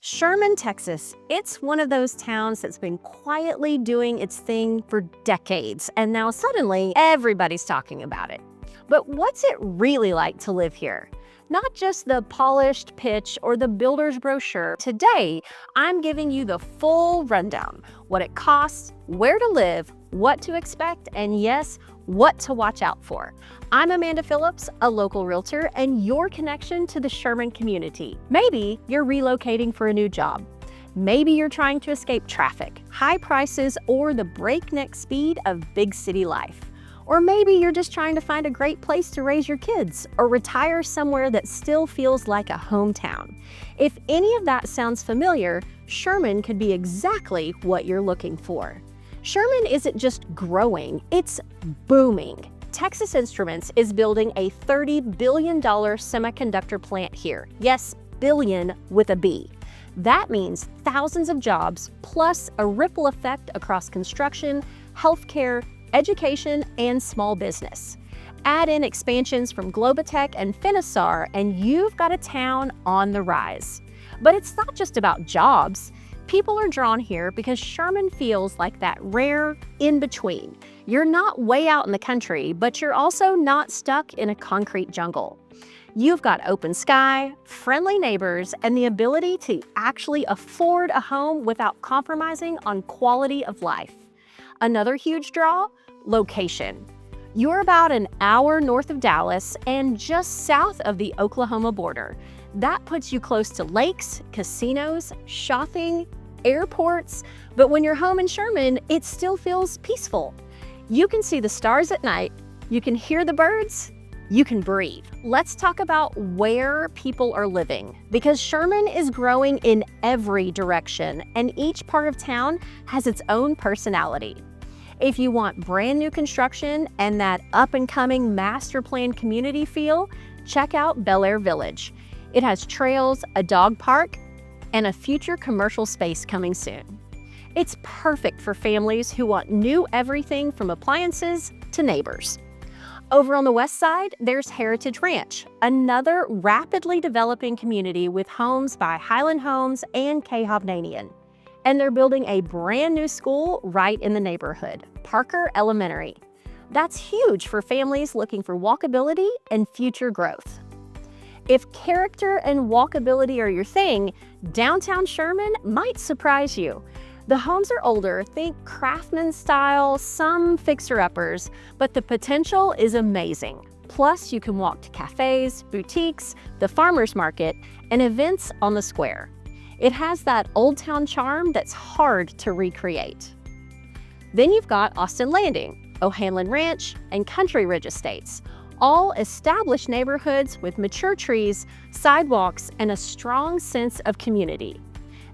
Sherman, Texas, it's one of those towns that's been quietly doing its thing for decades, and now suddenly everybody's talking about it. But what's it really like to live here? Not just the polished pitch or the builder's brochure. Today, I'm giving you the full rundown: what it costs, where to live, what to expect, and yes, what to watch out for. I'm Amanda Phillips, a local realtor, and your connection to the Sherman community. Maybe you're relocating for a new job. Maybe you're trying to escape traffic, high prices, or the breakneck speed of big city life. Or maybe you're just trying to find a great place to raise your kids or retire somewhere that still feels like a hometown. If any of that sounds familiar, Sherman could be exactly what you're looking for. Sherman isn't just growing, it's booming. Texas Instruments is building a $30 billion semiconductor plant here. Yes, billion with a B. That means thousands of jobs, plus a ripple effect across construction, healthcare, education, and small business. Add in expansions from Globotech and Finisar, and you've got a town on the rise. But it's not just about jobs. People are drawn here because Sherman feels like that rare in-between. You're not way out in the country, but you're also not stuck in a concrete jungle. You've got open sky, friendly neighbors, and the ability to actually afford a home without compromising on quality of life. Another huge draw: location. You're about an hour north of Dallas and just south of the Oklahoma border. That puts you close to lakes, casinos, shopping, airports, but when you're home in Sherman, it still feels peaceful. You can see the stars at night, you can hear the birds, you can breathe. Let's talk about where people are living, because Sherman is growing in every direction, and each part of town has its own personality. If you want brand new construction and that up-and-coming master plan community feel, check out Bel Air Village. It has trails, a dog park, and a future commercial space coming soon. It's perfect for families who want new everything from appliances to neighbors. Over on the west side, there's Heritage Ranch, another rapidly developing community with homes by Highland Homes and K. Hovnanian. And they're building a brand new school right in the neighborhood, Parker Elementary. That's huge for families looking for walkability and future growth. If character and walkability are your thing, downtown Sherman might surprise you. The homes are older, think craftsman style, some fixer-uppers, but the potential is amazing. Plus, you can walk to cafes, boutiques, the farmers market, and events on the square. It has that old town charm that's hard to recreate. Then you've got Austin Landing, O'Hanlon Ranch, and Country Ridge Estates, all established neighborhoods with mature trees, sidewalks, and a strong sense of community.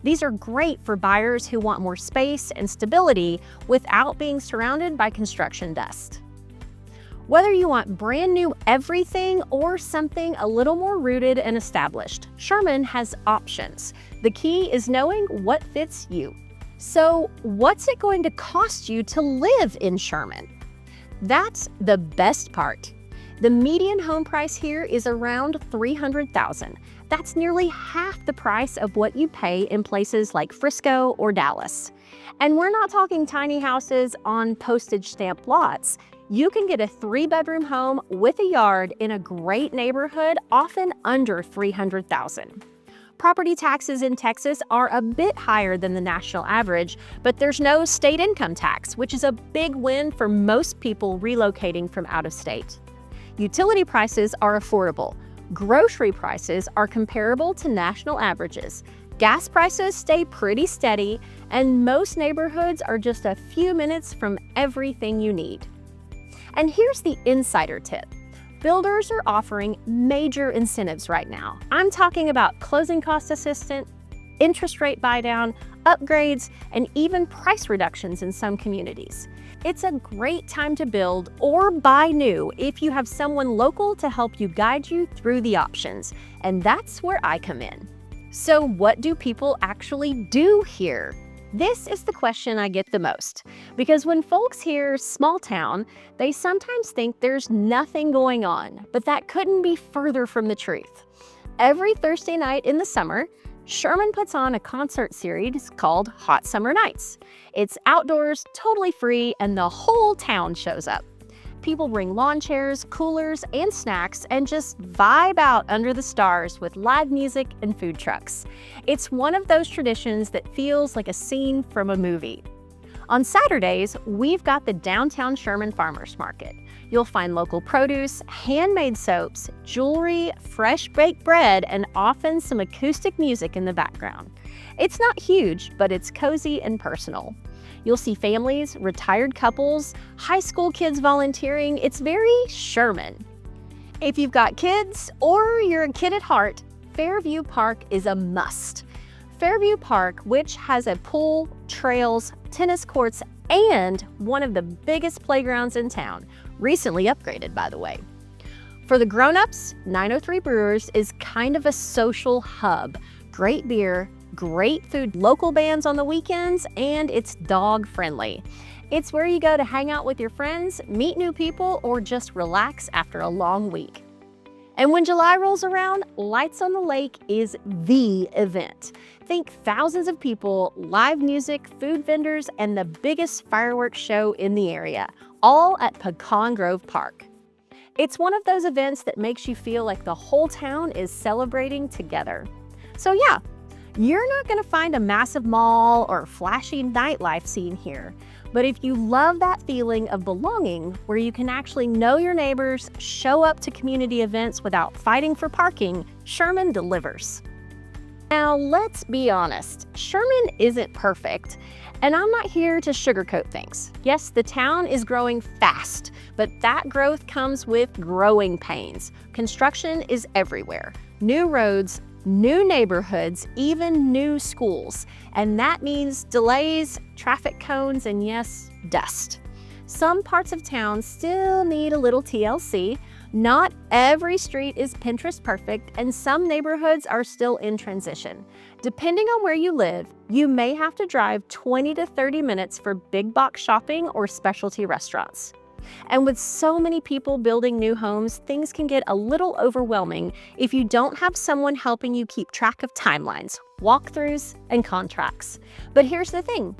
These are great for buyers who want more space and stability without being surrounded by construction dust. Whether you want brand new everything or something a little more rooted and established, Sherman has options. The key is knowing what fits you. So, what's it going to cost you to live in Sherman? That's the best part. The median home price here is around $300,000. That's nearly half the price of what you pay in places like Frisco or Dallas. And we're not talking tiny houses on postage stamp lots. You can get a 3-bedroom home with a yard in a great neighborhood, often under $300,000. Property taxes in Texas are a bit higher than the national average, but there's no state income tax, which is a big win for most people relocating from out of state. Utility prices are affordable. Grocery prices are comparable to national averages. Gas prices stay pretty steady, and most neighborhoods are just a few minutes from everything you need. And here's the insider tip. Builders are offering major incentives right now. I'm talking about closing cost assistance, interest rate buydown, upgrades, and even price reductions in some communities. It's a great time to build or buy new if you have someone local to help you guide you through the options. And that's where I come in. So what do people actually do here? This is the question I get the most, because when folks hear small town, they sometimes think there's nothing going on, but that couldn't be further from the truth. Every Thursday night in the summer, Sherman puts on a concert series called Hot Summer Nights. It's outdoors, totally free, and the whole town shows up. People bring lawn chairs, coolers, and snacks and just vibe out under the stars with live music and food trucks. It's one of those traditions that feels like a scene from a movie. On Saturdays, we've got the downtown Sherman Farmers Market. You'll find local produce, handmade soaps, jewelry, fresh baked bread, and often some acoustic music in the background. It's not huge, but it's cozy and personal. You'll see families, retired couples, high school kids volunteering. It's very Sherman. If you've got kids or you're a kid at heart, Fairview Park is a must. Fairview Park, which has a pool, trails, tennis courts, and one of the biggest playgrounds in town, recently upgraded, by the way. For the grown-ups, 903 Brewers is kind of a social hub. Great beer, great food, local bands on the weekends, and it's dog-friendly. It's where you go to hang out with your friends, meet new people, or just relax after a long week. And when July rolls around, Lights on the Lake is the event. Think thousands of people, live music, food vendors, and the biggest fireworks show in the area, all at Pecan Grove Park. It's one of those events that makes you feel like the whole town is celebrating together. So yeah, you're not going to find a massive mall or flashy nightlife scene here. But if you love that feeling of belonging, where you can actually know your neighbors, show up to community events without fighting for parking, Sherman delivers. Now, let's be honest, Sherman isn't perfect, and I'm not here to sugarcoat things. Yes, the town is growing fast, but that growth comes with growing pains. Construction is everywhere. New roads, new neighborhoods, even new schools. And that means delays, traffic cones, and yes, dust. Some parts of town still need a little TLC. Not every street is Pinterest perfect, and some neighborhoods are still in transition. Depending on where you live, you may have to drive 20 to 30 minutes for big box shopping or specialty restaurants. And with so many people building new homes, things can get a little overwhelming if you don't have someone helping you keep track of timelines, walkthroughs, and contracts. But here's the thing.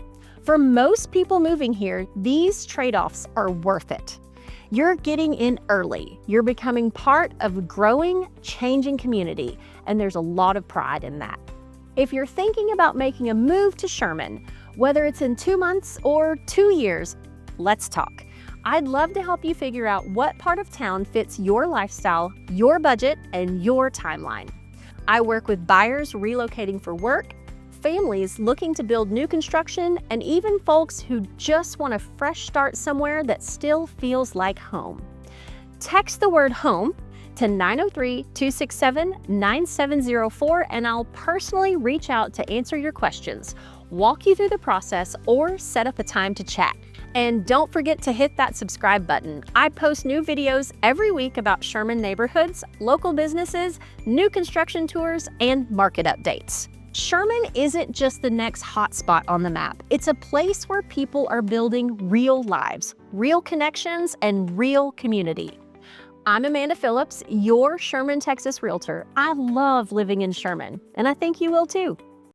For most people moving here, these trade-offs are worth it. You're getting in early. You're becoming part of a growing, changing community, and there's a lot of pride in that. If you're thinking about making a move to Sherman, whether it's in 2 months or 2 years, let's talk. I'd love to help you figure out what part of town fits your lifestyle, your budget, and your timeline. I work with buyers relocating for work, families looking to build new construction, and even folks who just want a fresh start somewhere that still feels like home. Text the word home to 903-267-9704, and I'll personally reach out to answer your questions, walk you through the process, or set up a time to chat. And don't forget to hit that subscribe button. I post new videos every week about Sherman neighborhoods, local businesses, new construction tours, and market updates. Sherman isn't just the next hotspot on the map. It's a place where people are building real lives, real connections, and real community. I'm Amanda Phillips, your Sherman, Texas Realtor. I love living in Sherman, and I think you will too.